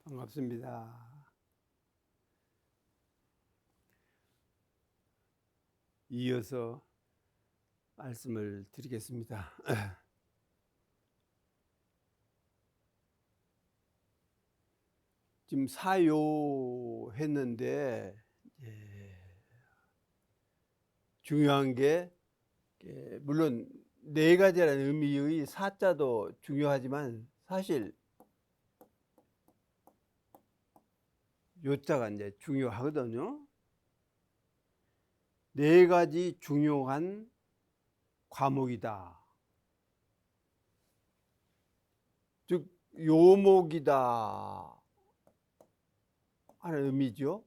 반갑습니다. 이어서 말씀을 드리겠습니다. 지금 사요했는데 중요한 게 물론 네 가지라는 의미의 사자도 중요하지만 사실 요자가 이제 중요하거든요. 네 가지 중요한 과목이다. 즉 요목이다 하는 의미죠.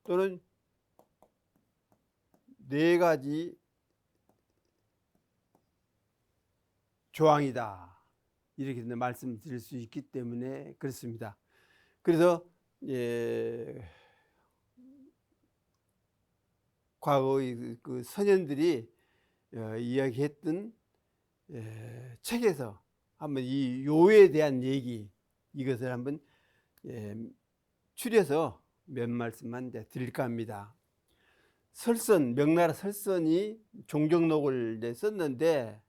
또는 네 가지 조항이다. 이렇게 말씀드릴 수 있기 때문에 그렇습니다. 그래서 과거의 그 선현들이 이야기했던 책에서 한번 이 요에 대한 얘기 이것을 한번 추려서 몇 말씀만 이제 드릴까 합니다. 설선, 명나라 설선이 종정록을 이제 썼는데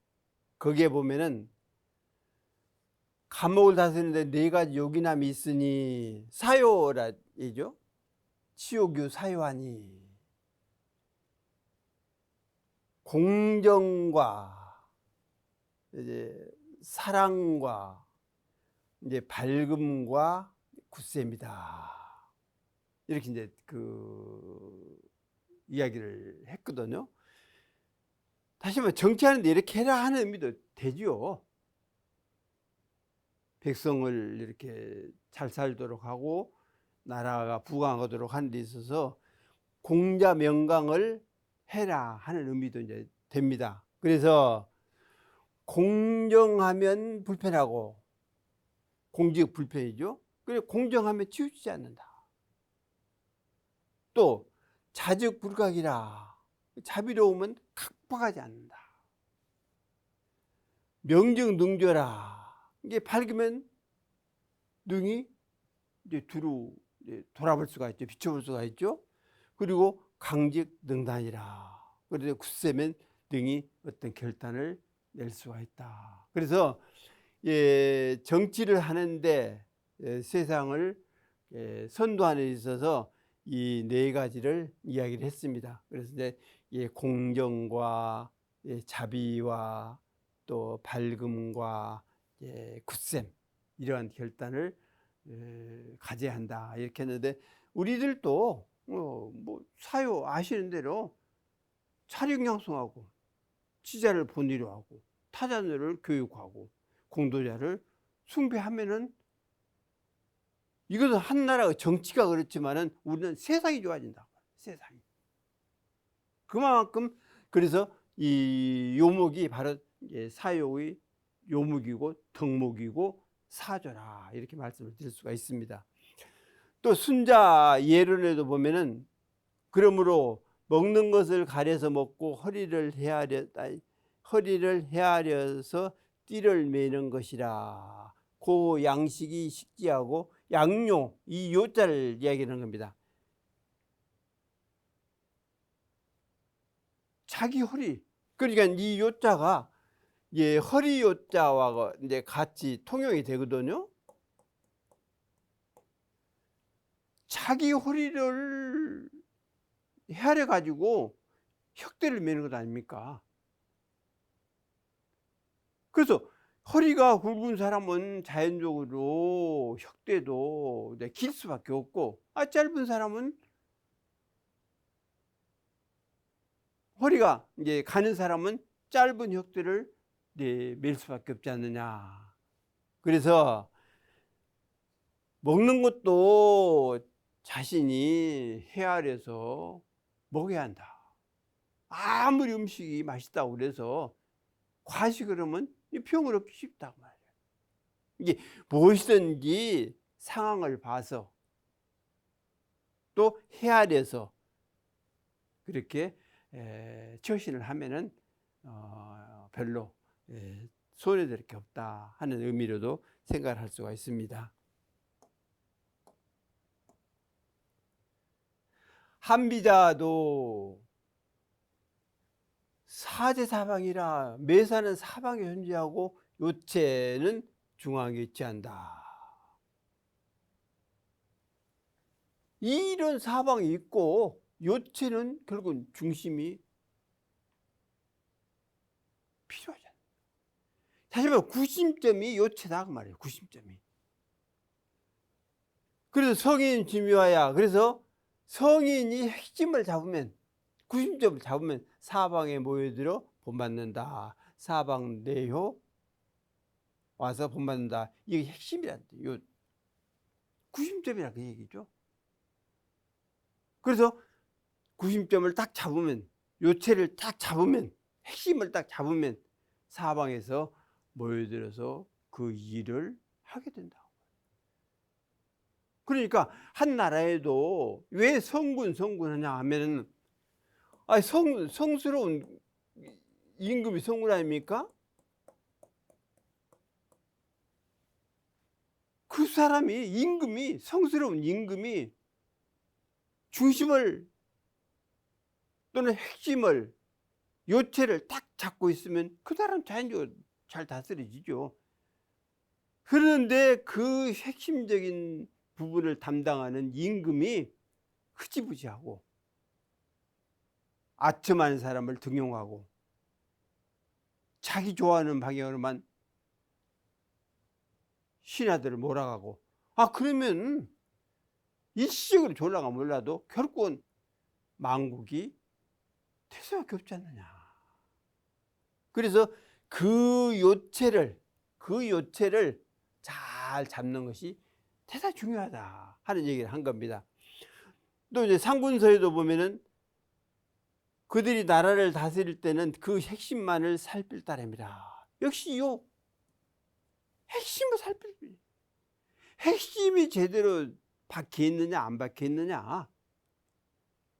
거기에 보면은 감옥을 다스리는데 네 가지 요기남이 있으니 사요라 얘기죠. 치욕유 사요하니 공정과 이제 사랑과 이제 밝음과 굳셈이다. 이렇게 이제 그 이야기를 했거든요. 다시 말해 정치하는데 이렇게 해라 하는 의미도 되지요. 백성을 이렇게 잘 살도록 하고 나라가 부강하도록 하는 데 있어서 공자 명강을 해라 하는 의미도 이제 됩니다. 그래서 공정하면 불편하고 공직 불편이죠. 그래 공정하면 치우치지 않는다. 또 자적 불각이라 자비로우면 각박하지 않는다. 명정 능조라 이게 밝으면 능이 이제 두루 돌아볼 수가 있죠. 비춰볼 수가 있죠. 그리고 강직 능단이라 그래서 굳세면 능이 어떤 결단을 낼 수가 있다. 그래서 정치를 하는데 세상을 선도하는 데 있어서 이 네 가지를 이야기를 했습니다. 그래서 이제 공정과 자비와 또 밝음과 굳셈 이러한 결단을 가져야 한다 이렇게 했는데 우리들도 뭐 사요 아시는 대로 차량양성하고 치자를 본의로 하고 타자들을 교육하고 공도자를 숭배하면은 이것은 한 나라의 정치가 그렇지만은 우리는 세상이 좋아진다. 세상이. 그만큼 그래서 이 요목이 바로 사요의 요목이고 덕목이고 사조라 이렇게 말씀을 드릴 수가 있습니다. 또 순자 예론에도 보면은 그러므로 먹는 것을 가려서 먹고 허리를 헤아려서 띠를 매는 것이라. 그 양식이 식지하고 양요 이 요자를 이야기하는 겁니다. 자기 허리. 그러니까 이 요자가 허리 요자와 이제 같이 통용이 되거든요. 자기 허리를 헤아려 가지고 혁대를 매는 것 아닙니까? 그래서 허리가 굵은 사람은 자연적으로 혁대도 길 수밖에 없고 짧은 사람은 허리가 이제 가는 사람은 짧은 혁대를 맬 수밖에 없지 않느냐. 그래서 먹는 것도 자신이 헤아려서 먹어야 한다. 아무리 음식이 맛있다고 그래서 과식을 하면 병을 얻기 쉽다고 말이에요. 이게 무엇이든지 상황을 봐서 또 헤아려서 그렇게 처신을 하면은 별로 손해될 게 없다 하는 의미로도 생각할 수가 있습니다. 한비자도 사제 사방이라 매사는 사방에 존재하고 요체는 중앙에 위치한다. 이런 사방이 있고 요체는 결국은 중심이 필요하잖아요. 사실 말하면 구심점이 요체다 그 말이에요. 구심점이. 그래서 성인 지묘하야. 그래서 성인이 핵심을 잡으면, 구심점을 잡으면 사방에 모여들어 본받는다. 사방 내효 와서 본받는다. 이게 핵심이란다. 요 구심점이라 그 얘기죠. 그래서 구심점을 딱 잡으면, 요체를 딱 잡으면, 핵심을 딱 잡으면 사방에서 모여들어서 그 일을 하게 된다. 그러니까 한 나라에도 왜 성군 하냐 하면은 성스러운 임금이 성군 아닙니까? 그 사람이 임금이 성스러운 임금이 중심을 또는 핵심을 요체를 딱 잡고 있으면 그 사람 자연적으로 잘 다스려지죠. 그런데 그 핵심적인 부분을 담당하는 임금이 흐지부지하고 아첨한 사람을 등용하고 자기 방향으로만 신하들을 몰아가고, 그러면 일시적으로 졸라가 몰라도 결국은 망국이 될 수밖에 없지 않느냐. 그래서 그 요체를 잘 잡는 것이 대단히 중요하다 하는 얘기를 한 겁니다. 또 이제 상군서에도 보면은 그들이 나라를 다스릴 때는 그 핵심만을 살필 따름이라. 역시 요 핵심을 살필, 핵심이 제대로 박혀 있느냐 안 박혀 있느냐,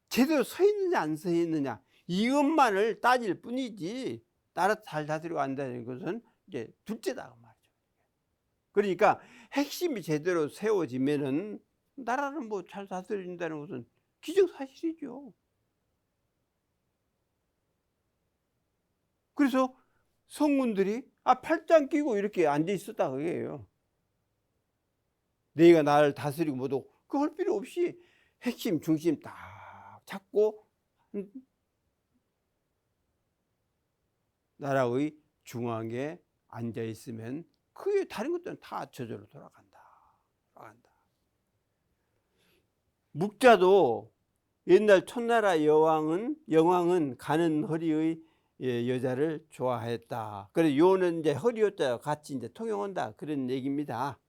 제대로 서 있느냐 안 서 있느냐, 이것만을 따질 뿐이지 나라 잘 다스리고 한다는 것은 이제 둘째다 그 말이죠. 그러니까 핵심이 제대로 세워지면은 나라를 뭐 잘 다스린다는 것은 기정사실이죠. 그래서 성군들이 팔짱 끼고 이렇게 앉아 있었다 그게요. 너희가 나를 다스리고 뭐도 그거 할 필요 없이 핵심 중심 딱 잡고 나라의 중앙에 앉아 있으면 그 다른 것들은 다 저절로 돌아간다. 묵자도 옛날 촌나라 영왕은 가는 허리의 여자를 좋아했다. 그래서 요는 이제 허리요자 같이 이제 통용한다 그런 얘기입니다.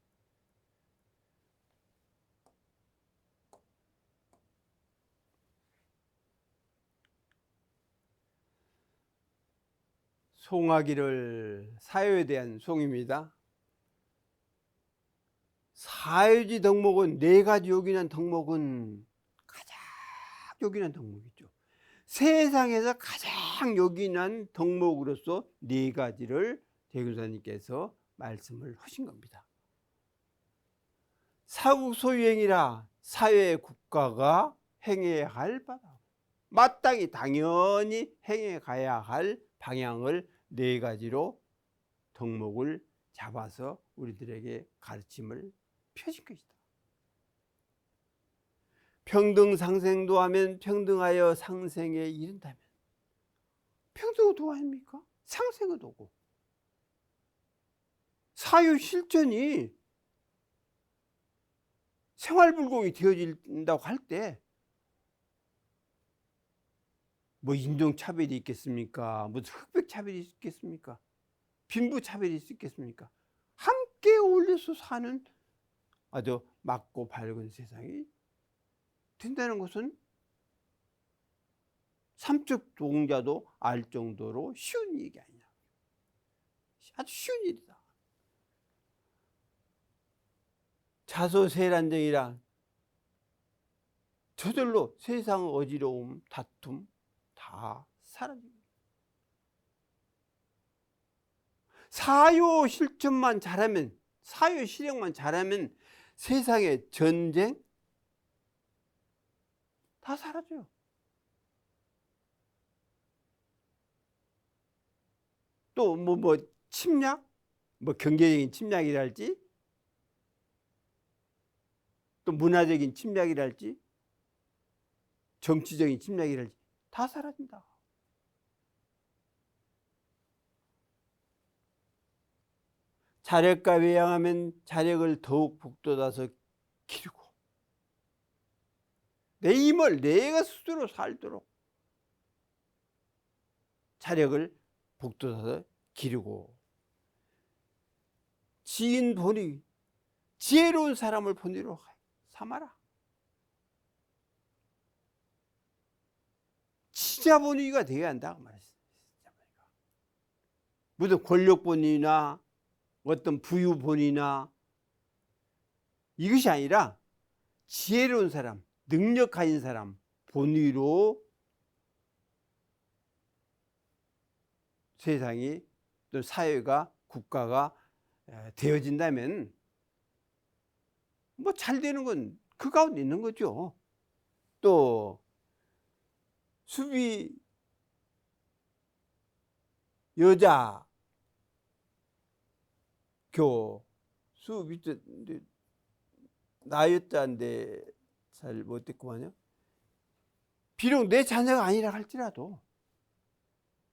송하기를 사유에 대한 송입니다. 사유지 덕목은 네 가지 요긴한 덕목은 가장 요긴한 덕목이죠. 세상에서 가장 요긴한 덕목으로서 네 가지를 대교사님께서 말씀을 하신 겁니다. 사국소유행이라 사회 국가가 행해야 할 바다, 마땅히 당연히 행해 가야 할 방향을 네 가지로 덕목을 잡아서 우리들에게 가르침을 펴신 것이다. 평등 상생도 하면 평등하여 상생에 이른다면, 평등은 도 아닙니까? 상생은 도고, 사유 실전이 생활불공이 되어진다고 할 때 뭐 인종차별이 있겠습니까? 무슨 흑백차별이 있겠습니까? 빈부차별이 있겠습니까? 함께 어울려서 사는 아주 맑고 밝은 세상이 된다는 것은 삼척 동자도 알 정도로 쉬운 얘기 아니냐. 아주 쉬운 일이다. 자소세란정이란 저절로 세상 어지러움, 다툼 다 사라집니다. 사유 실천만 잘하면, 사유 실행만 잘하면 세상의 전쟁, 다 사라져요. 또 침략, 경제적인 침략이랄지, 또 문화적인 침략이랄지, 정치적인 침략이랄지 다 사라진다. 자력과 외양하면 자력을 더욱 북돋아서 기르고, 내 힘을 내가 스스로 살도록 자력을 북돋아서 기르고, 지인 본위, 지혜로운 사람을 본위로 삼아라. 지자 본위가 되어야 한다 그 말이었어요. 무슨 권력 본위나 어떤 부유 본위나 이것이 아니라 지혜로운 사람, 능력 가진 사람 본위로 세상이 또 사회가 국가가 되어진다면 잘 되는 건 그 가운데 있는 거죠. 또 수비 여자 교수 밑에 나였자인데 잘 못됐구만요. 비록 내 자녀가 아니라 할지라도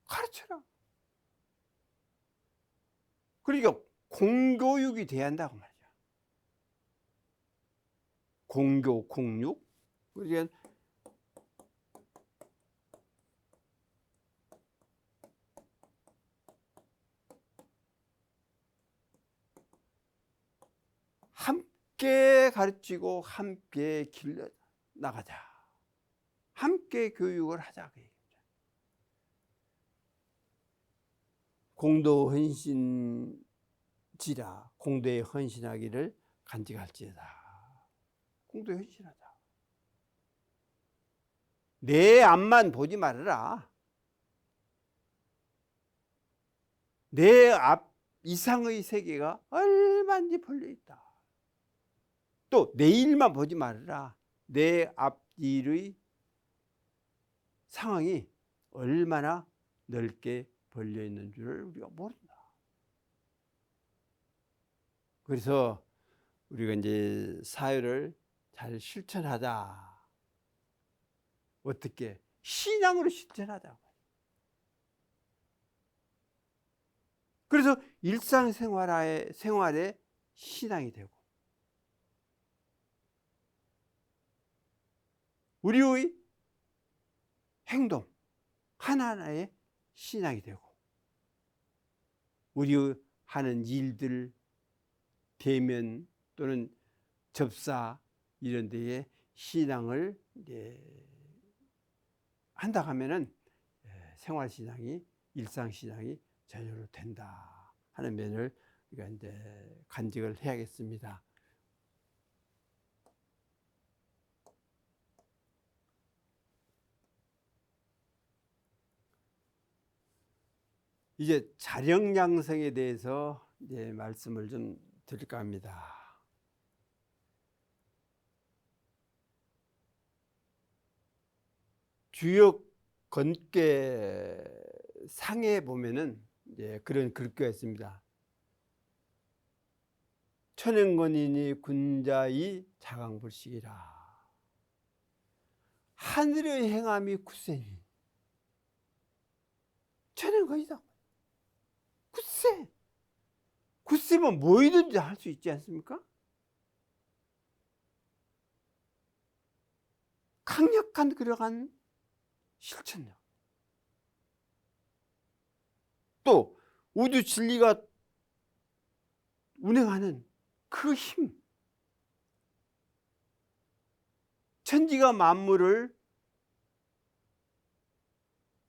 가르쳐라. 그러니까 공교육이 돼야 한다고 말이야. 공교, 공육. 그러니까 함께 가르치고 함께 길러 나가자. 함께 교육을 하자. 공도 헌신지라, 공도에 헌신하기를 간직할지어다. 공도에 헌신하자. 내 앞만 보지 말아라. 내 앞 이상의 세계가 얼마든지 벌려있다. 또 내일만 보지 말아라. 내 앞일의 상황이 얼마나 넓게 벌려있는 줄을 우리가 모른다. 그래서 우리가 이제 사회를 잘 실천하자. 어떻게? 신앙으로 실천하자. 그래서 일상생활에 신앙이 되고, 우리의 행동 하나하나에 신앙이 되고, 우리 하는 일들, 대면 또는 접사 이런 데에 신앙을 한다 하면은 생활신앙이, 일상신앙이 제대로 된다 하는 면을 우리가 이제 간직을 해야겠습니다. 이제 자력 양성에 대해서 이제 말씀을 좀 드릴까 합니다. 주역 건께 상에 보면은 이제 그런 글귀가 있습니다. 천연권이니 군자의 자강불식이라. 하늘의 행함이 굳세니. 천연권이다. 굳세. 굳세면 뭐이든지 할 수 있지 않습니까? 강력한 그러한 실천력. 또 우주 진리가 운행하는 그 힘. 천지가 만물을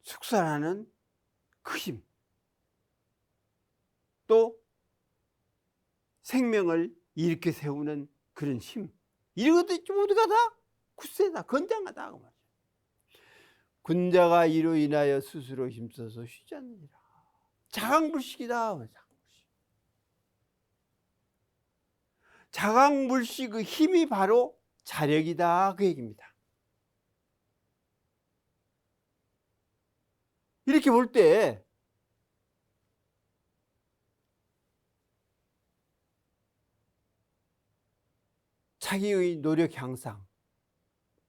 축살하는 그 힘. 또 생명을 일으켜 세우는 그런 힘. 이런 것들이 모두가 다 굳세다, 건장하다. 그 말이죠. 군자가 이로 인하여 스스로 힘써서 쉬지 않느니라. 자강불식이다. 자강불식 그 힘이 바로 자력이다. 그 얘기입니다. 이렇게 볼 때 자기의 노력 향상,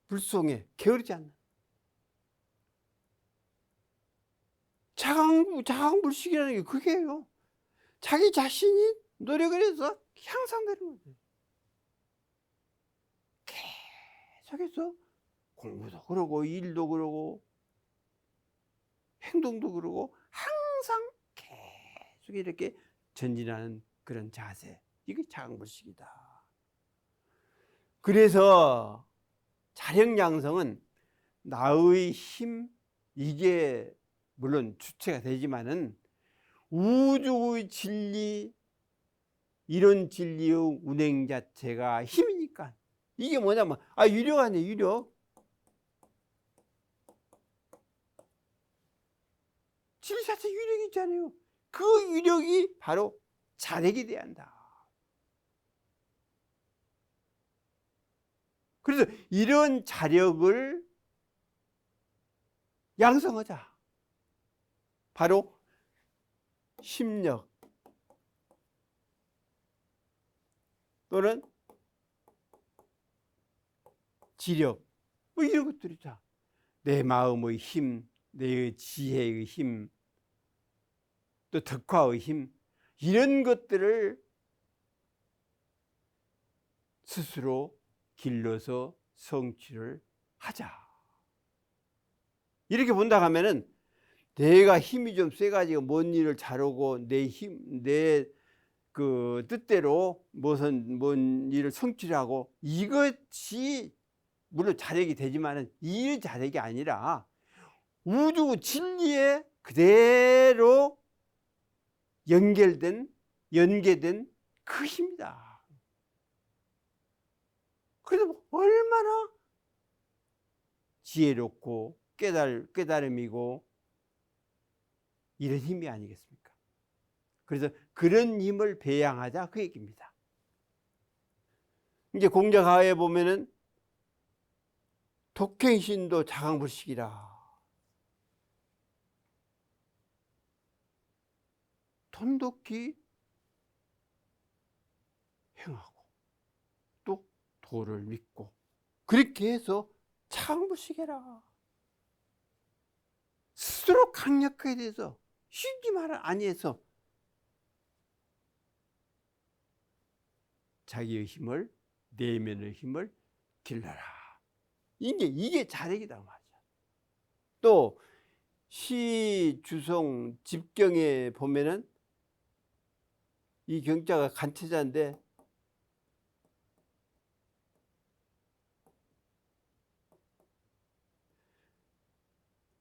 불송에 게으르지 않는 자강불식이라는 게 그게요. 자기 자신이 노력을 해서 향상되는 거예요. 계속해서 공부도 그러고 일도 그러고 행동도 그러고 항상 계속 이렇게 전진하는 그런 자세, 이게 자강불식이다. 그래서 자력양성은 나의 힘, 이게 물론 주체가 되지만은 우주의 진리, 이런 진리의 운행 자체가 힘이니까. 이게 뭐냐면 유력 아니에요. 유력. 진리 자체 유력이 있잖아요. 그 유력이 바로 자력이 돼야 한다. 그래서 이런 자력을 양성하자. 바로 심력 또는 지력, 뭐 이런 것들이죠. 내 마음의 힘, 내 지혜의 힘, 또 덕화의 힘, 이런 것들을 스스로 길러서 성취를 하자. 이렇게 본다 하면은 내가 힘이 좀 세가지고 뭔 일을 잘하고 내 힘, 내 그 뜻대로 뭔 일을 성취를 하고, 이것이 물론 자력이 되지만은 이 자력이 아니라 우주 진리에 그대로 연계된 그 힘이다. 그래서 얼마나 지혜롭고 깨달음이고 이런 힘이 아니겠습니까? 그래서 그런 힘을 배양하자, 그 얘기입니다. 이제 공자가에 보면은 독행신도 자강불식이라. 돈독히 행하고 또 도를 믿고 그렇게 해서 자강불식해라. 스스로 강력하게 돼서 쉬지만 아니해서 자기의 힘을, 내면의 힘을 길러라. 이게 자력이다 말이야. 또 시주송 집경에 보면은 이 경자가 간체자인데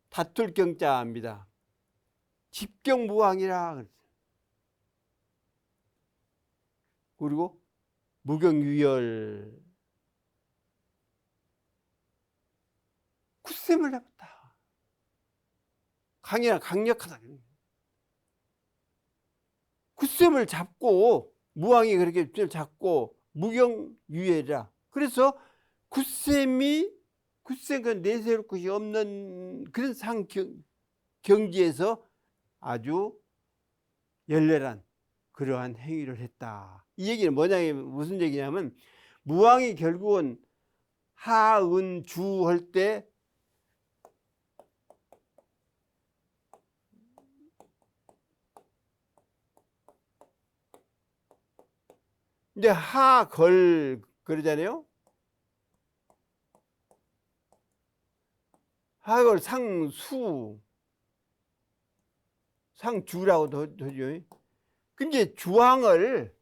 다툴 경자입니다. 집경무왕이라 그랬어요. 그리고 무경유열, 굳셈을 잡았다. 강력하다. 굳셈을 잡고, 무왕이 그렇게 잡고 무경유열이라. 그래서 굳셈 그 내세울 것이 없는 그런 경지에서 아주 열렬한 그러한 행위를 했다. 이 얘기는 무슨 얘기냐면, 무왕이 결국은 하은주 할 때 이제 하걸 그러잖아요. 하걸 상주라고도 하죠. 근데 주왕을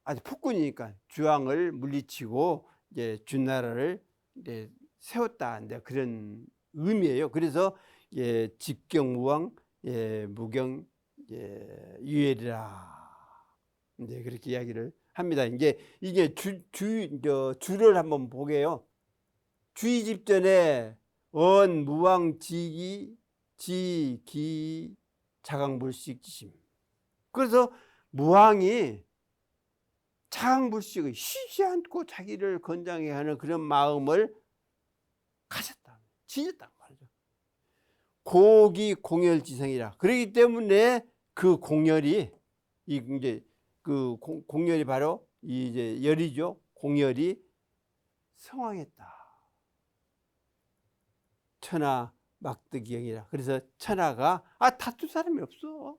아주 폭군이니까 주왕을 물리치고 이제 준나라를 이제 세웠다, 이제 그런 의미예요. 그래서 집경무왕, 무경 유열이라 이제 그렇게 이야기를 합니다. 이게 주를 한번 보게요. 주의집전에 무왕 지기 자강불식지심. 그래서 무왕이 자강불식을 쉬지 않고 자기를 건장해 하는 그런 마음을 가졌다, 지녔단 말이에요. 고기 공열지성이라. 그렇기 때문에 그 공열이 이제 그 공열이 바로 이제 열이죠. 공열이 성황했다. 천하 막대기형이라. 그래서 천하가 다툴 사람이 없어.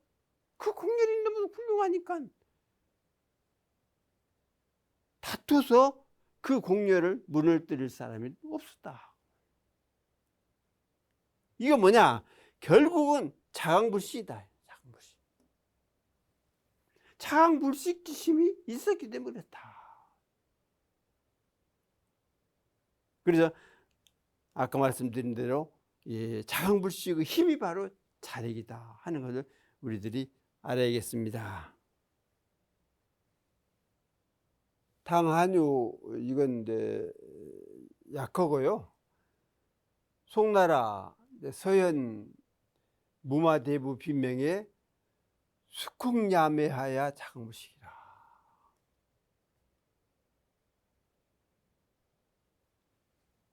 그 공열이 너무 훌륭하니까 다투서 그 공열을 무너뜨릴 사람이 없었다. 이거 뭐냐? 결국은 자강불식이다. 자강불식. 자강불식심이 있었기 때문에 그렇다. 그래서 아까 말씀드린 대로 자강불식의 힘이 바로 자력이다 하는 것을 우리들이 알아야겠습니다. 당한유 이건 이제 약하고요. 송나라 서현 무마대부 빈명에 숙국야매하야 자강불식이라.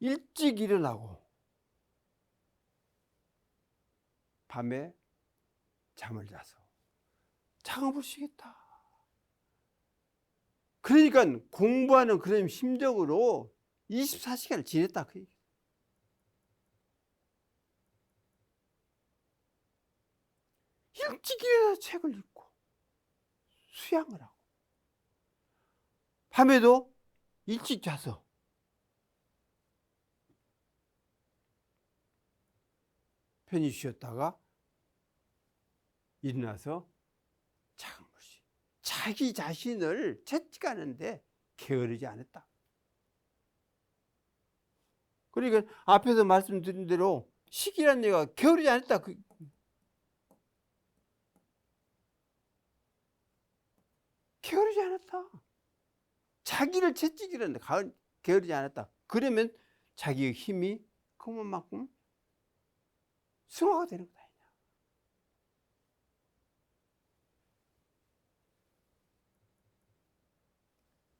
일찍 일어나고 밤에 잠을 자서 자강불식했다. 그러니까 공부하는 그런 심정으로 24시간을 지냈다 그 얘기. 일찍 일어나서 책을 읽고 수양을 하고 밤에도 일찍 자서 편히 쉬었다가 일어나서 자강불식. 자기 자신을 채찍하는데 게으르지 않았다. 그러니까 앞에서 말씀드린 대로 식이라는 얘가 게으르지 않았다. 게으르지 않았다. 자기를 채찍이라는데 게으르지 않았다. 그러면 자기의 힘이 그만큼 승화가 되는 거다.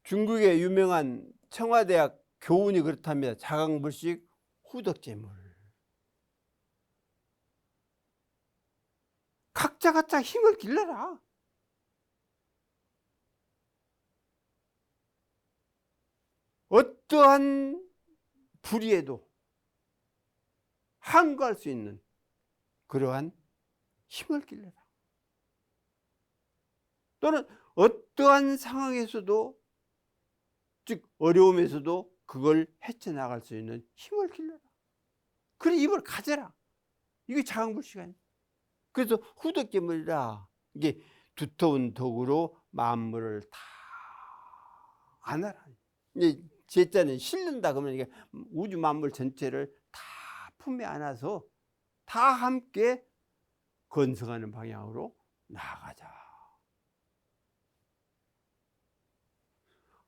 중국의 유명한 청와대학 교훈이 그렇답니다. 자강불식 후덕재물. 각자 힘을 길러라. 어떠한 불의에도 항거할 수 있는 그러한 힘을 길러라. 또는 어떠한 상황에서도, 즉 어려움에서도 그걸 헤쳐나갈 수 있는 힘을 길러라. 그래, 입을 가져라. 이게 자강불식 아니야. 그래서 후덕재물이라. 이게 두터운 덕으로 만물을 다 안아라. 이제 제자는 실른다 그러면 이게 우주 만물 전체를 다 품에 안아서 다 함께 건성하는 방향으로 나아가자.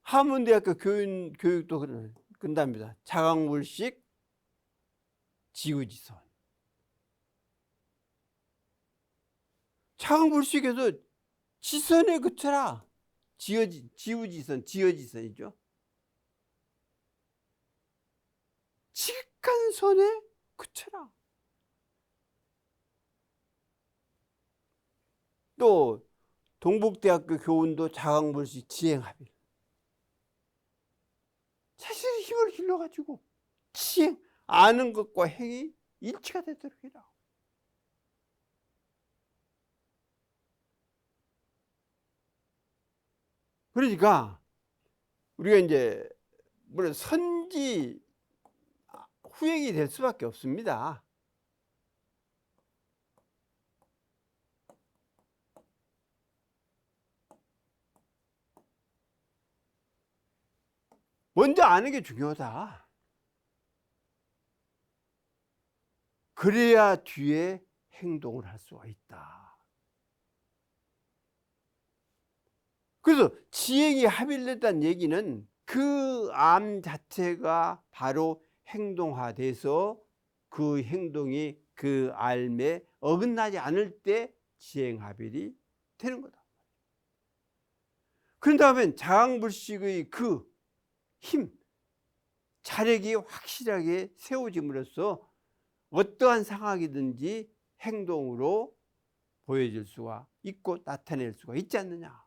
한문대학교 교육도 그런답니다. 자강불식 지우지선. 자강불식에서 지선에 그쳐라. 지우지선, 지어지선이죠. 지극한 선에 그쳐라. 또 동북대학교 교훈도 자강불식 지행합일. 자신의 힘을 길러가지고 지행, 아는 것과 행이 일치가 되도록 해라. 그러니까 우리가 이제 물론 선지 후행이 될 수밖에 없습니다. 먼저 아는 게 중요하다. 그래야 뒤에 행동을 할 수가 있다. 그래서 지행이 합일됐다는 얘기는 그 암 자체가 바로 행동화돼서 그 행동이 그 알에 어긋나지 않을 때 지행합일이 되는 거다. 그런 다음에 자강불식의 그 힘, 자력이 확실하게 세워짐으로써 어떠한 상황이든지 행동으로 보여줄 수가 있고 나타낼 수가 있지 않느냐.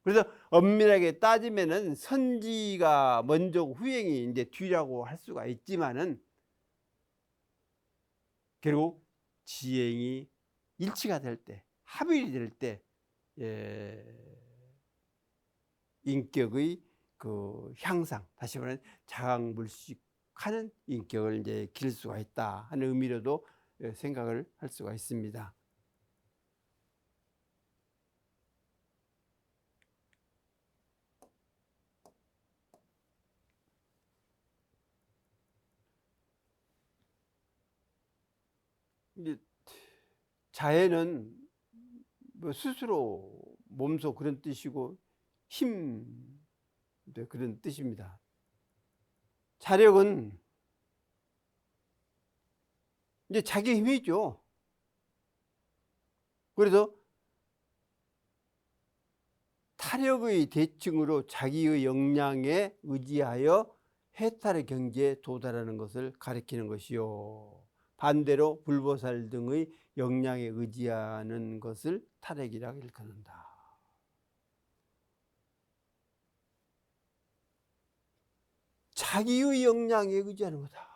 그래서 엄밀하게 따지면은 선지가 먼저고 후행이 이제 뒤라고 할 수가 있지만은 결국 지행이 일치가 될 때, 합일이 될 때, 인격의 그 향상, 다시 말하면 자각불식하는 인격을 이제 기를 수가 있다 하는 의미로도 생각을 할 수가 있습니다. 이제 자해는 뭐 스스로 몸소 그런 뜻이고 힘 그런 뜻입니다. 자력은 이제 자기 힘이죠. 그래서 타력의 대칭으로 자기의 역량에 의지하여 해탈의 경지에 도달하는 것을 가리키는 것이요. 반대로 불보살 등의 역량에 의지하는 것을 타력이라고 일컫는다. 자기의 역량에 의지하는 거다.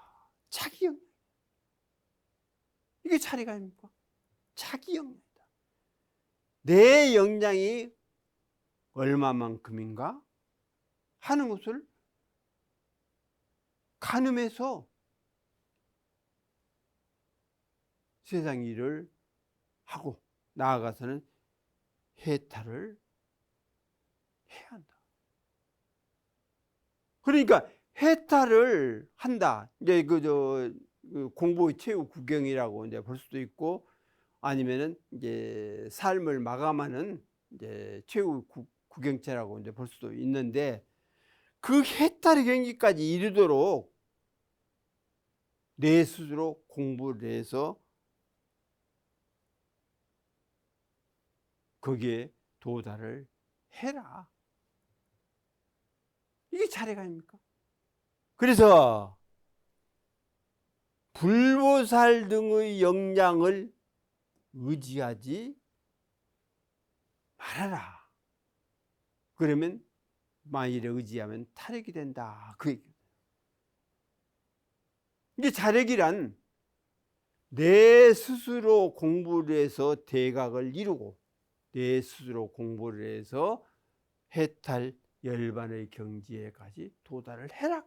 자기 역량. 이게 차리가 아닙니까? 자기 역량이다. 내 역량이 얼마만큼인가 하는 것을 가늠해서 세상 일을 하고 나아가서는 해탈을 해야 한다. 그러니까 해탈을 한다. 이제 그 공부의 최후 구경이라고 이제 볼 수도 있고, 아니면은 이제 삶을 마감하는 이제 최후 구경체라고 이제 볼 수도 있는데, 그 해탈의 경지까지 이르도록 내 스스로 공부를 해서 거기에 도달을 해라. 이게 차례가 아닙니까? 그래서 불보살 등의 역량을 의지하지 말아라. 그러면 만일에 의지하면 탈핵이 된다. 그 얘기입니다. 이게 자력이란 내 스스로 공부를 해서 대각을 이루고 내 스스로 공부를 해서 해탈 열반의 경지에까지 도달을 해라.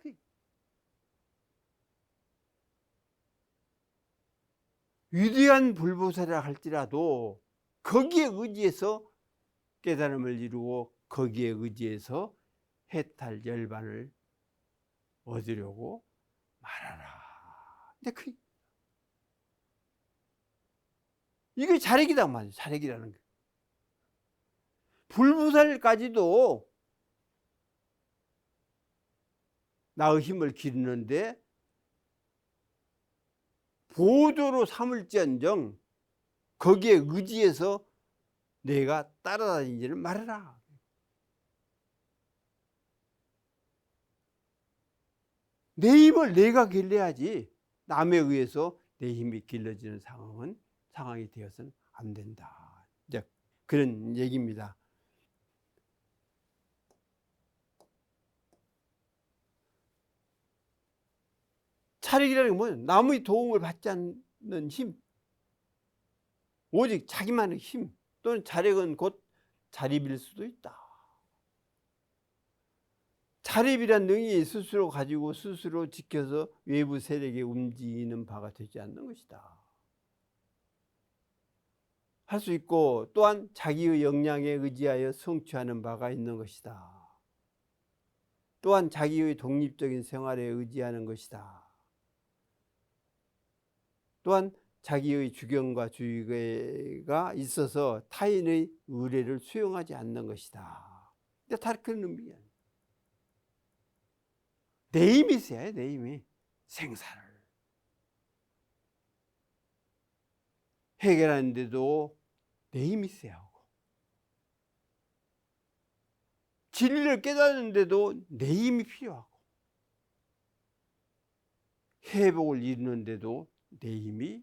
위대한 불보살이라 할지라도 거기에 의지해서 깨달음을 이루고 거기에 의지해서 해탈 열반을 얻으려고 말하라. 근데 이게 자력이다 말이에요. 자력이라는 게. 불보살까지도 나의 힘을 기르는데 보조로 삼을지언정 거기에 의지해서 내가 따라다니지를 말아라. 내 힘을 내가 길러야지 남에 의해서 내 힘이 길러지는 상황이 되어서는 안 된다. 이제 그런 얘기입니다. 차력이라는 게 뭐예요? 남의 도움을 받지 않는 힘, 오직 자기만의 힘 또는 자력은 곧 자립일 수도 있다. 자립이란 능이 스스로 가지고 스스로 지켜서 외부 세력에 움직이는 바가 되지 않는 것이다. 할 수 있고 또한 자기의 역량에 의지하여 성취하는 바가 있는 것이다. 또한 자기의 독립적인 생활에 의지하는 것이다. 또한 자기의 주견과 주의가 있어서 타인의 의뢰를 수용하지 않는 것이다. 다 그런 의미야. 내 힘이 있어야 해, 내 힘이. 생사를 해결하는데도 내 힘이 있어야 하고, 진리를 깨닫는데도 내 힘이 필요하고, 회복을 이루는데도 내 힘이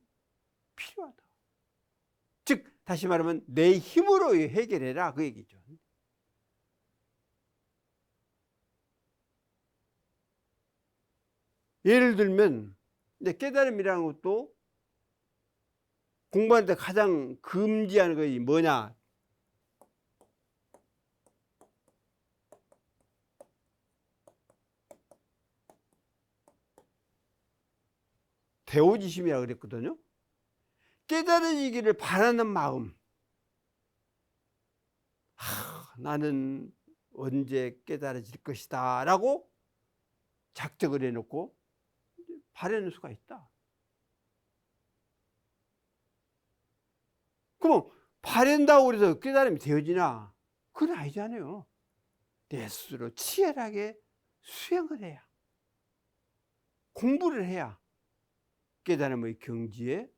필요하다. 즉 다시 말하면 내 힘으로 해결해라 그 얘기죠. 예를 들면 깨달음이라는 것도 공부하는데 가장 금지하는 것이 뭐냐? 대오지심이라고 그랬거든요. 깨달아지기를 바라는 마음. 나는 언제 깨달아질 것이다 라고 작정을 해놓고 바라는 수가 있다. 그럼 바란다고 해서 깨달음이 되어지나? 그건 아니잖아요. 내 스스로 치열하게 수행을 해야, 공부를 해야 깨달음의 경지에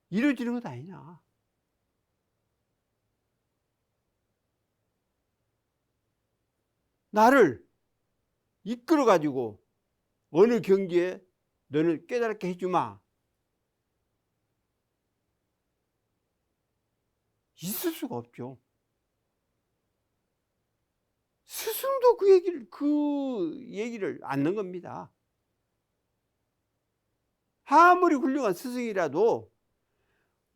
이루어지는 것 아니냐. 나를 이끌어 가지고 어느 경지에 너는 깨달게 해주마. 있을 수가 없죠. 스승도 그 얘기를 않는 겁니다. 아무리 훌륭한 스승이라도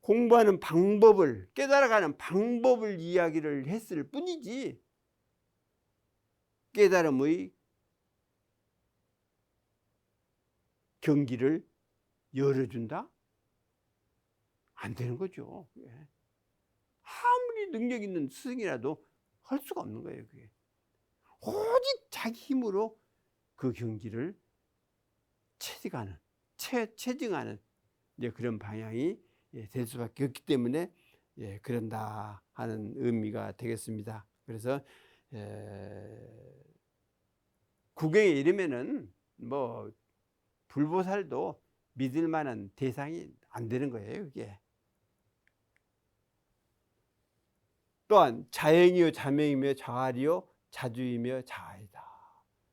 공부하는 방법을, 깨달아가는 방법을 이야기를 했을 뿐이지 깨달음의 경기를 열어준다? 안 되는 거죠. 아무리 능력 있는 스승이라도 할 수가 없는 거예요. 그게. 오직 자기 힘으로 그 경지를 체증하는 그런 방향이 될 수밖에 없기 때문에 그런다 하는 의미가 되겠습니다. 그래서 구경에 이르면은 뭐 불보살도 믿을 만한 대상이 안 되는 거예요. 이게 또한 자행이요 자명이며 자활이요 자주이며 자아이다.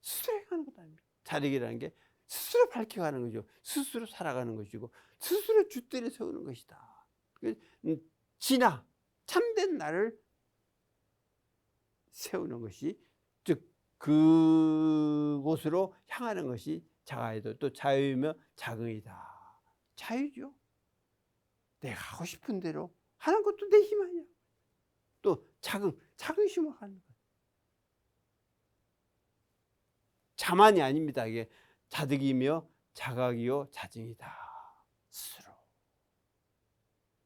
스스로 행하는 것 아닙니까? 자력이라는 게 스스로 밝혀가는 거죠. 스스로 살아가는 것이고 스스로 줏대를 세우는 것이다. 진화 참된 나를 세우는 것이, 즉 그곳으로 향하는 것이 자아이다. 또 자유이며 자긍이다. 자유죠. 내가 하고 싶은 대로 하는 것도 내 힘 아니야. 또 자긍심을 하는 것. 자만이 아닙니다. 이게 자득이며 자각이요 자증이다. 스스로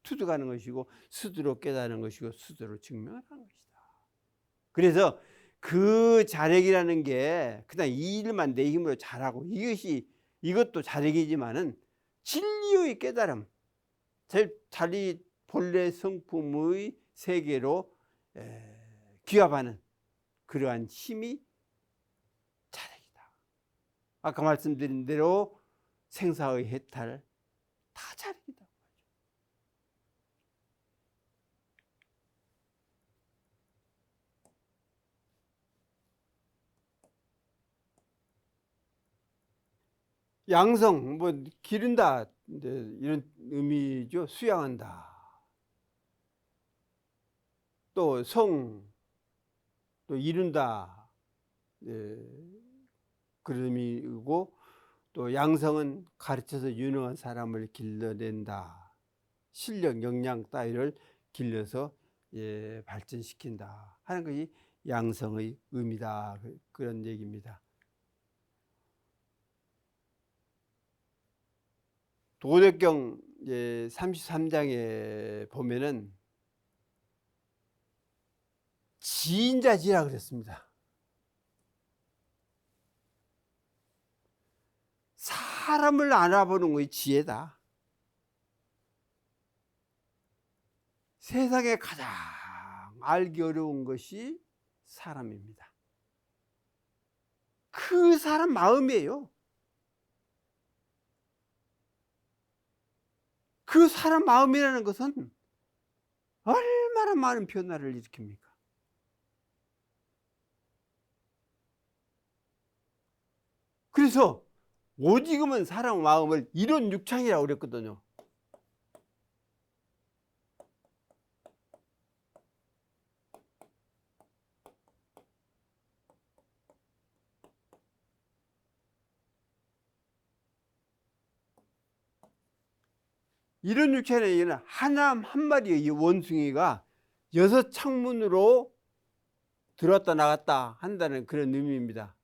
투득하는 것이고 스스로 깨닫는 것이고 스스로 증명을 하는 것이다. 그래서 그 자력이라는 게 그냥 이 일만 내 힘으로 잘하고 이것도 자력이지만은 진리의 깨달음, 자기 본래 성품의 세계로 귀합하는 그러한 힘이 자력이다. 아까 말씀드린 대로 생사의 해탈 다 자력이다. 양성, 뭐 기른다 이런 의미죠. 수양한다. 또 성, 또 이룬다, 그런 의미이고, 또 양성은 가르쳐서 유능한 사람을 길러낸다. 실력, 역량 따위를 길러서 발전시킨다 하는 것이 양성의 의미다. 그런 얘기입니다. 도덕경 33장에 보면은 지인자지라 그랬습니다. 사람을 알아보는 것이 지혜다. 세상에 가장 알기 어려운 것이 사람입니다. 그 사람 마음이에요. 그 사람 마음이라는 것은 얼마나 많은 변화를 일으킵니까? 그래서 오직은 사람 마음을 이런 육창이라고 그랬거든요. 이런 육체는 얘기는 하나 한 마리의 이 원숭이가 6창문으로 들어왔다 나갔다 한다는 그런 의미입니다.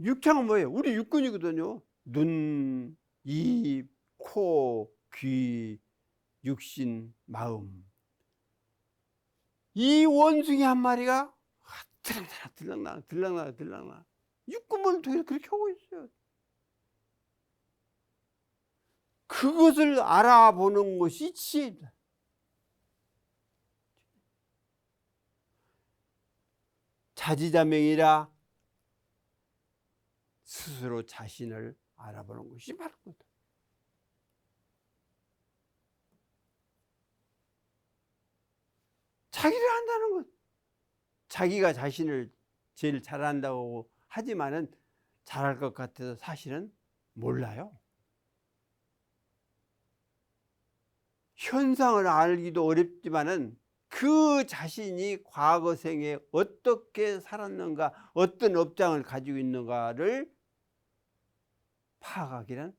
육창은 뭐예요? 우리 육근이거든요. 눈, 입, 코, 귀, 육신, 마음. 이 원숭이 한 마리가 들락날락 육군을 통해서 그렇게 하고 있어요. 그것을 알아보는 것이 지혜입니다. 자지자명이라 스스로 자신을 알아보는 것이 바로 그거다. 자기를 안다는 것. 자기가 자신을 제일 잘한다고 하지만은 잘할 것 같아서 사실은 몰라요. 현상을 알기도 어렵지만은 그 자신이 과거 생에 어떻게 살았는가, 어떤 업장을 가지고 있는가를 파악하기는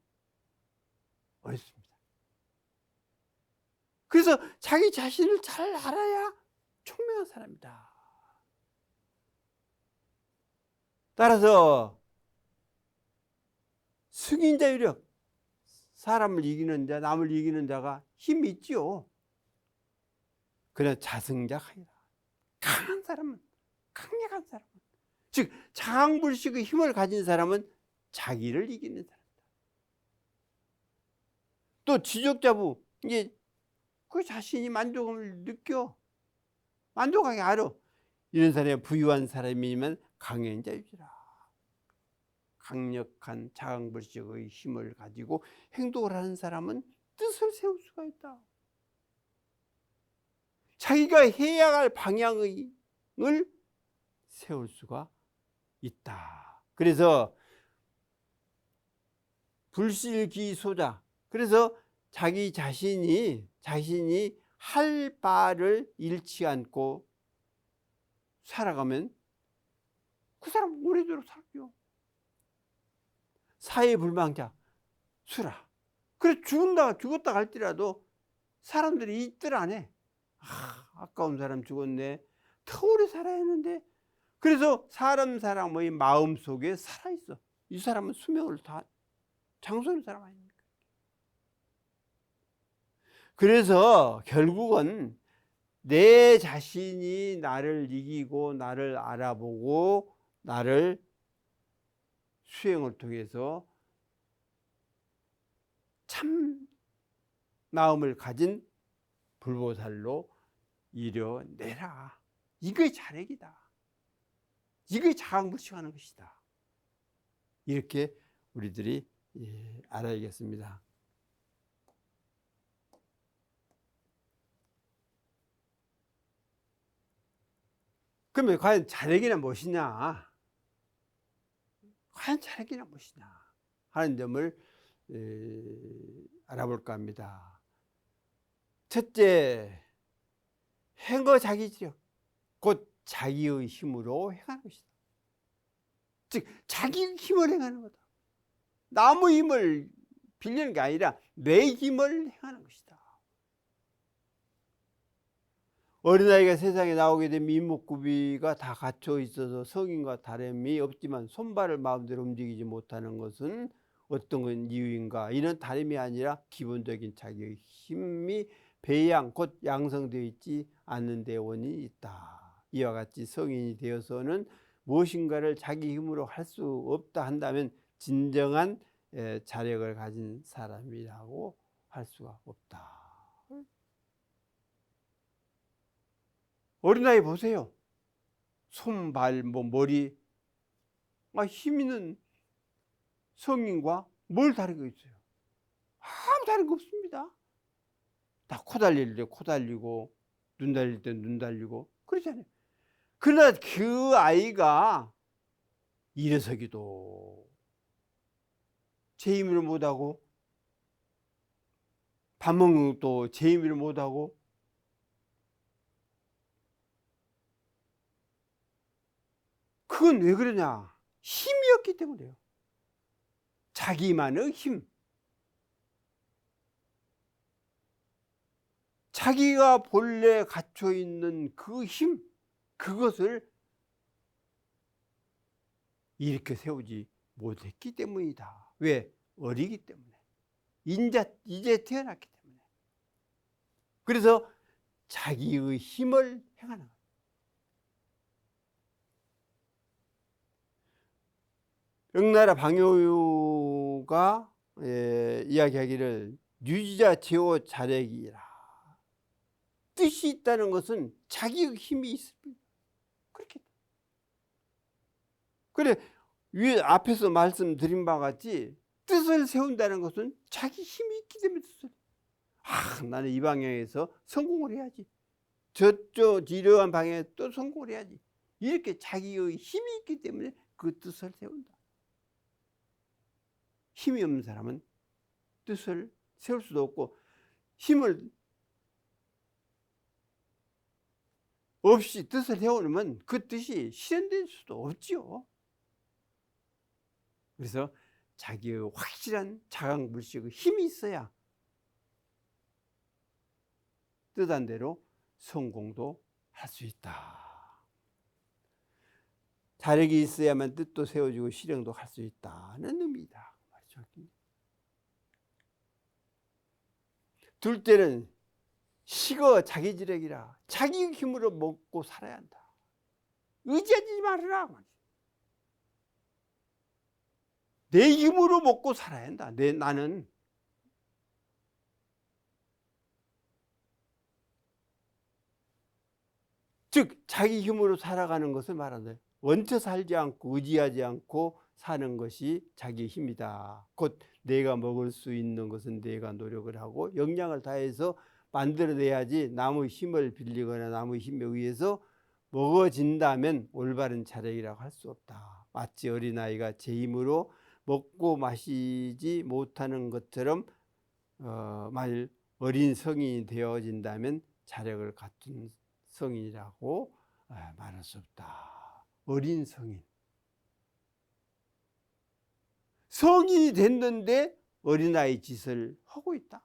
어렵습니다. 그래서 자기 자신을 잘 알아야 총명한 사람이다. 따라서 승인자 유력, 사람을 이기는 자, 남을 이기는 자가 힘이 있지요. 그러나 자승자강이다. 강한 사람은, 강력한 사람은, 즉 장불식의 힘을 가진 사람은 자기를 이기는 사람이다. 또 지적자부, 이게 그 자신이 만족감을 느껴, 만족하게 알아. 이런 사람이 부유한 사람이면 강한 자유지라. 강력한 자강불식의 힘을 가지고 행동을 하는 사람은 뜻을 세울 수가 있다. 자기가 해야 할 방향을 세울 수가 있다. 그래서 불실기소자. 그래서 자기 자신이 할 바를 잃지 않고 살아가면 그 사람 오래도록 살죠. 사회불망자, 수라. 그래 죽었다 갈지라도 사람들이 이 뜻 안 해. 아까운 사람 죽었네. 더 오래 살아야 하는데. 그래서 사람의 마음 속에 살아있어. 이 사람은 수명을 다 장수하는 사람 아닙니까? 그래서 결국은 내 자신이 나를 이기고 나를 알아보고 나를 수행을 통해서 참 마음을 가진 불보살로 이뤄내라. 이게 자력이다. 이게 자강불식하는 것이다. 이렇게 우리들이 알아야겠습니다. 그러면 과연 자력이란 무엇이냐? 과연 자력이란 무엇이냐? 하는 점을 알아볼까 합니다. 첫째, 행거자기지력, 곧 자기의 힘으로 행하는 것이다. 즉 자기 힘을 행하는 거다. 남의 힘을 빌리는 게 아니라 내 힘을 행하는 것이다. 어린아이가 세상에 나오게 되면 이목구비가 다 갖춰 있어서 성인과 다름이 없지만 손발을 마음대로 움직이지 못하는 것은 어떤 이유인가? 이는 다름이 아니라 기본적인 자기의 힘이 배양, 곧 양성되어 있지 않는 데 원인이 있다. 이와 같이 성인이 되어서는 무엇인가를 자기 힘으로 할 수 없다 한다면 진정한 자력을 가진 사람이라고 할 수가 없다. 어린아이 보세요. 손, 발, 머리, 힘 있는 성인과 뭘 다르게 있어요? 아무 다른 거 없습니다. 다 코 달릴 때 코 달리고, 눈 달릴 때 눈 달리고, 그렇잖아요. 그러나 그 아이가 일어서기도 제 힘으로 못하고, 밥 먹는 것도 제 힘으로 못하고, 그건 왜 그러냐? 힘이 없기 때문에요. 자기만의 힘. 자기가 본래 갖춰 있는 그 힘, 그것을 일으켜 세우지 못했기 때문이다. 왜? 어리기 때문에. 이제 태어났기 때문에. 그래서 자기의 힘을 행하는 거예요. 명나라 방효유가 이야기하기를 유지자 제호 자력이라. 뜻이 있다는 것은 자기의 힘이 있을 뿐. 그렇게. 그래, 위에 앞에서 말씀드린 바와 같이 뜻을 세운다는 것은 자기 힘이 있기 때문에 뜻을. 나는 이 방향에서 성공을 해야지. 저쪽 이러한 방향에 또 성공을 해야지. 이렇게 자기의 힘이 있기 때문에 그 뜻을 세운다. 힘이 없는 사람은 뜻을 세울 수도 없고, 힘을 없이 뜻을 세우면 그 뜻이 실현될 수도 없지요. 그래서 자기의 확실한 자강불식의 힘이 있어야 뜻한 대로 성공도 할 수 있다. 자력이 있어야만 뜻도 세워지고 실행도 할 수 있다는 의미다. 둘째는 식어 자기지력이라. 자기 힘으로 먹고 살아야 한다. 의지하지 말아라. 내 힘으로 먹고 살아야 한다. 나는. 즉 자기 힘으로 살아가는 것을 말하는, 원쳐 살지 않고 의지하지 않고 사는 것이 자기 힘이다. 곧 내가 먹을 수 있는 것은 내가 노력을 하고 역량을 다해서 만들어내야지, 남의 힘을 빌리거나 남의 힘에 의해서 먹어진다면 올바른 자력이라고 할 수 없다. 마치 어린아이가 제 힘으로 먹고 마시지 못하는 것처럼 만일 어린 성인이 되어진다면 자력을 갖춘 성인이라고 말할 수 없다. 어린 성인. 성인이 됐는데 어린아이 짓을 하고 있다.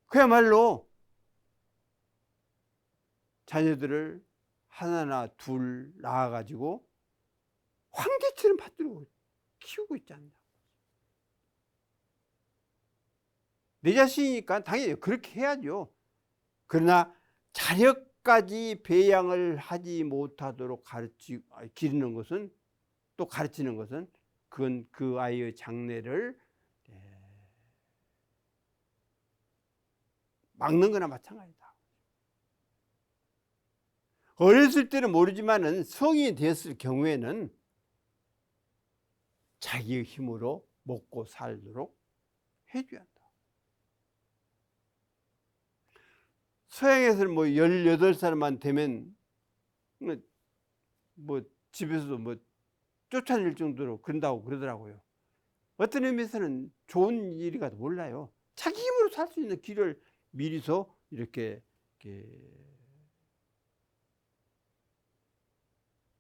그야말로 자녀들을 하나나 둘 낳아가지고 황제처럼 받들고 키우고 있지 않나. 내 자신이니까 당연히 그렇게 해야죠. 그러나 자력까지 배양을 하지 못하도록 기르는 것은, 또 가르치는 것은, 그건 그 아이의 장래를 막는 거나 마찬가지다. 어렸을 때는 모르지만은 성인이 되었을 경우에는 자기의 힘으로 먹고 살도록 해줘야 한다. 서양에서는 18살만 되면 집에서도 쫓아낼 정도로 그런다고 그러더라고요. 어떤 의미에서는 좋은 일이가 몰라요. 자기 힘으로 살 수 있는 길을 미리서 이렇게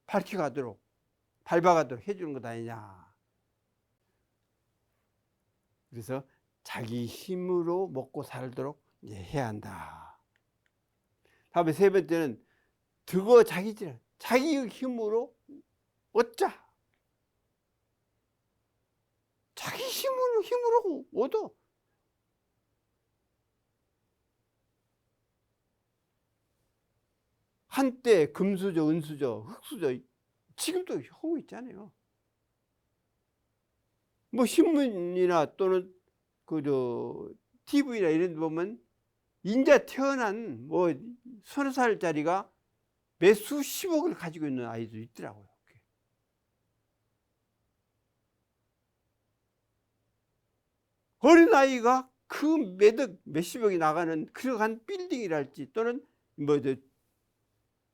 밝혀가도록, 밟아가도록 해주는 것 아니냐. 그래서 자기 힘으로 먹고 살도록 해야 한다. 다음에 세 번째는 득어 자기지력. 자기의 힘으로 얻자. 자기 힘으로 얻어. 한때 금수저, 은수저, 흙수저 지금도 하고 있잖아요. 신문이나 또는 TV나 이런 데 보면 인자 태어난 서너 살짜리가 매 수십억을 가지고 있는 아이도 있더라고요. 어린아이가 그 몇십억이 나가는 그러한 빌딩이랄지 또는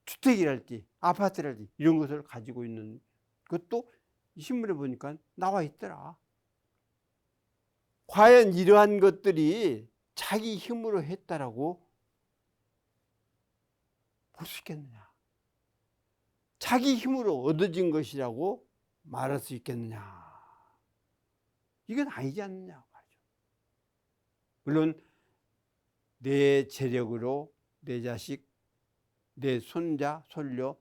주택이랄지 아파트랄지 이런 것을 가지고 있는 것도 이 신문에 보니까 나와 있더라. 과연 이러한 것들이 자기 힘으로 했다라고 볼 수 있겠느냐? 자기 힘으로 얻어진 것이라고 말할 수 있겠느냐? 이건 아니지 않느냐 말이죠. 물론 내 재력으로 내 자식, 내 손자, 손녀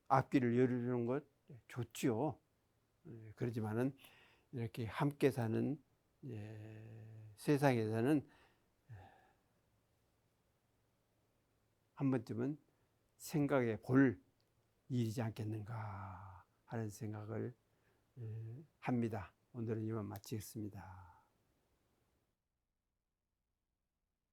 앞길을 열어주는 것 좋지요. 그렇지만은 이렇게 함께 사는 세상에서는 한 번쯤은 생각해 볼 일이지 않겠는가 하는 생각을 합니다. 오늘은 이만 마치겠습니다.